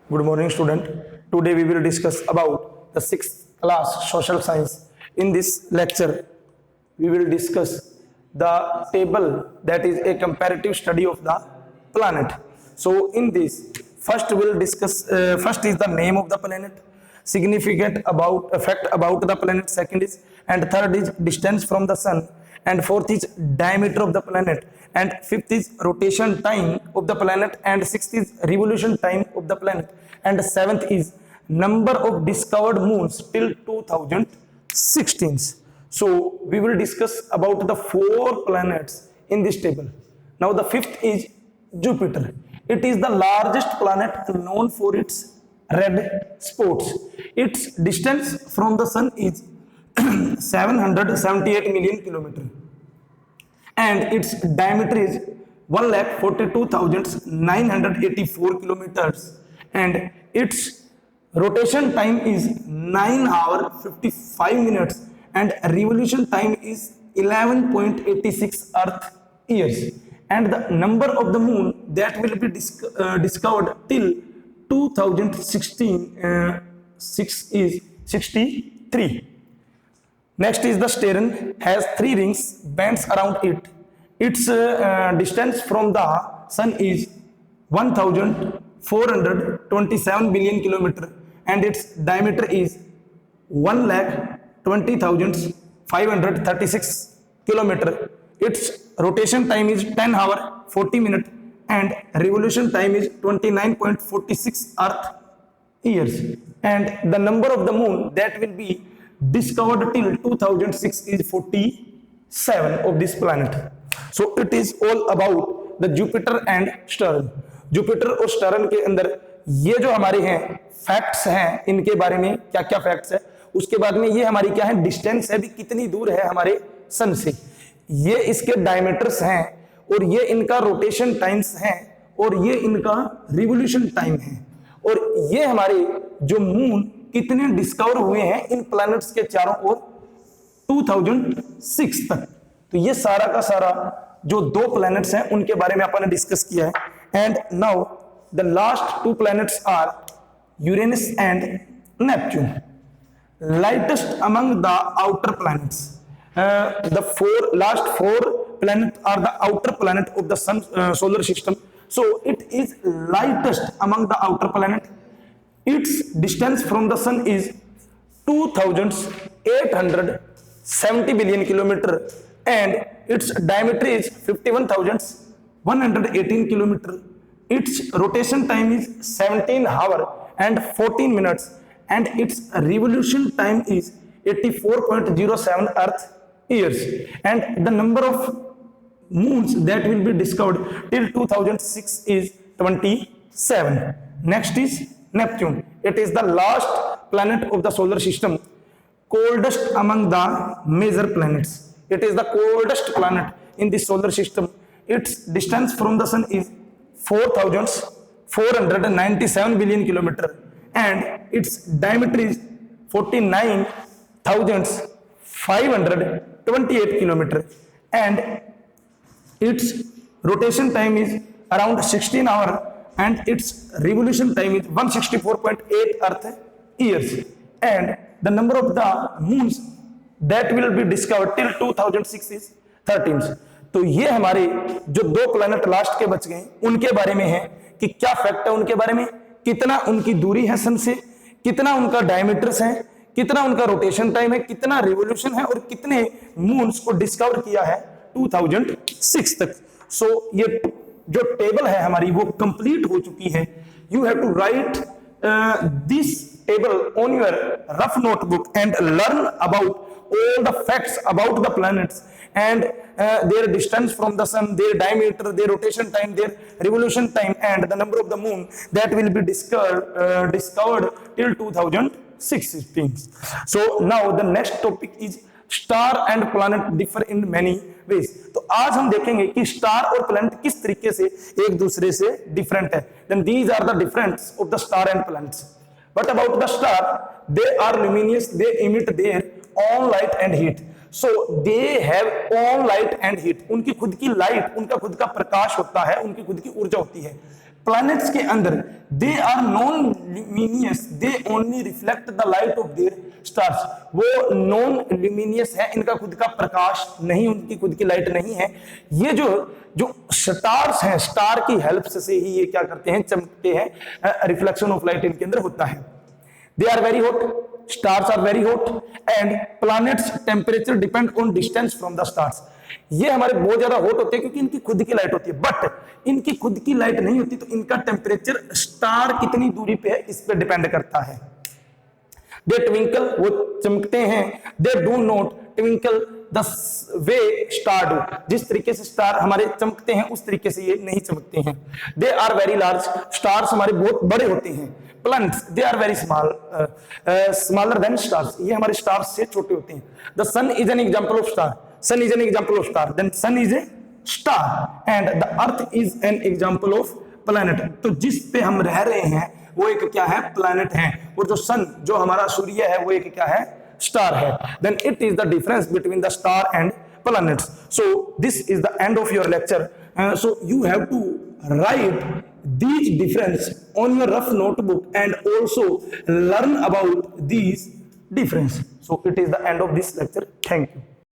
Good morning, student. Today we will discuss about the sixth class social science. In this lecture, we will discuss the table that is a comparative study of the planet. So, in this, first we'll discuss. First is the name of the planet, significant about effect about the planet. Second is, and third is distance from the sun, and fourth is diameter of the planet, and fifth is rotation time of the planet, and sixth is revolution time of the planet, and seventh is number of discovered moons till 2016. So we will discuss about the four planets in this table. Now the fifth is Jupiter. It is the largest planet known for its red spots. Its distance from the sun is 778 million kilometers, and its diameter is 1,42,984 kilometers, and its rotation time is 9 hours 55 minutes, and revolution time is 11.86 earth years, and the number of the moon that will be discovered till 2016 is 63. Next is the Saturn, has 3 rings, bands around it. Its distance from the sun is 1,427 billion kilometer, and its diameter is 1,20,536 kilometer. Its rotation time is 10 hours 40 minutes, and revolution time is 29.46 earth years, and the number of the moon that will be discovered till 2006 is 47 of this planet. So it is all about the Jupiter and Saturn. Jupiter और Saturn के अंदर ये जो हमारे हैं facts हैं, इनके बारे में क्या क्या फैक्ट्स है, उसके बाद में ये हमारी क्या है डिस्टेंस है भी कितनी दूर है हमारे सन से, ये इसके डायमीटर्स हैं, और ये इनका रोटेशन टाइम्स हैं, और ये इनका रिवोल्यूशन टाइम है, और ये हमारे जो मून कितने डिस्कवर हुए हैं इन प्लैनेट्स के चारों ओर 2006 तक। तो ये सारा का सारा जो 2 प्लैनेट्स हैं उनके बारे में अपन ने डिस्कस किया है। And now the last 2 planets are Uranus and Neptune, lightest among the outer planets. The last 4 planets are the outer planet of the sun solar system, so it is lightest among the outer planet. Its distance from the sun is 2,870 billion kilometer, and its diameter is 51,118 kilometer. Its rotation time is 17 hours and 14 minutes, and its revolution time is 84.07 earth years, and the number of moons that will be discovered till 2006 is 27. Next is Neptune. It is the last planet of the solar system, coldest among the major planets. It is the coldest planet in the solar system. Its distance from the sun is 4,497 billion kilometer, and its diameter is 49,528 kilometer, and its rotation time is around 16 hours, and its revolution time is 164.8 earth years, and the number of the moons that will be discovered till 2006 is 13. तो ये हमारे जो 2 planet last के बच गए उनके बारे में है कि क्या फैक्ट है उनके बारे में, कितना उनकी दूरी है सन से, कितना उनका डायमीटर्स है, कितना उनका रोटेशन टाइम है, कितना रिवोल्यूशन है, और कितने मून्स को डिस्कवर किया है 2006 तक। सो ये जो टेबल है हमारी वो कंप्लीट हो चुकी है। You have to write this table on your rough notebook and learn about all the facts about the planets and their distance from the sun, their diameter, their rotation time, their revolution time, and the number of the moon that will be discovered till 2016. So now the next topic is star and planet differ in many ways. तो आज हम देखेंगे कि star और planet किस तरीके से एक दूसरे से डिफरेंट है। Then these are the difference of the star and planets. But about the star, they are luminous, they emit their own light and heat. So they have own light and heat. उनकी खुद की light, उनका खुद का प्रकाश होता है, उनकी खुद की ऊर्जा होती है। प्लैनेट्स के अंदर they are non luminous, they only reflect the light of their stars, वो नॉन ल्यूमिनियस है, इनका खुद का प्रकाश नहीं, उनकी खुद की लाइट नहीं है। ये जो स्टार्स हैं, स्टार की हेल्प से ही ये क्या करते हैं, चमकते हैं, रिफ्लेक्शन ऑफ लाइट इनके अंदर होता है। They are very hot, stars are very hot and planets temperature depend on distance from the stars. ये हमारे बहुत ज्यादा हॉट होते हैं क्योंकि इनकी खुद की लाइट होती है, बट इनकी खुद की लाइट नहीं होती तो इनका टेम्परेचर स्टार कितनी दूरी पे है इस पे डिपेंड करता है। दे ट्विंकल, वो चमकते हैं, they do not twinkle the way star do, जिस तरीके से स्टार हमारे चमकते हैं उस तरीके से ये नहीं चमकते हैं। They are very large, stars हमारे बहुत बड़े होते हैं। Planets they are very small, smaller than stars, ये हमारे स्टार्स से छोटे होते हैं। The sun is an example of star, sun is an example of star, then sun is a star and the earth is an example of planet. तो जिस पे हम रह रहे हैं वो एक क्या है, प्लैनेट है, और जो सन, जो हमारा सूर्य है, वो एक क्या है, स्टार है। Then it is the difference between the star and planets. So this is the end of your lecture. So you have to write these difference on your rough notebook and also learn about these difference. So it is the end of this lecture. Thank you.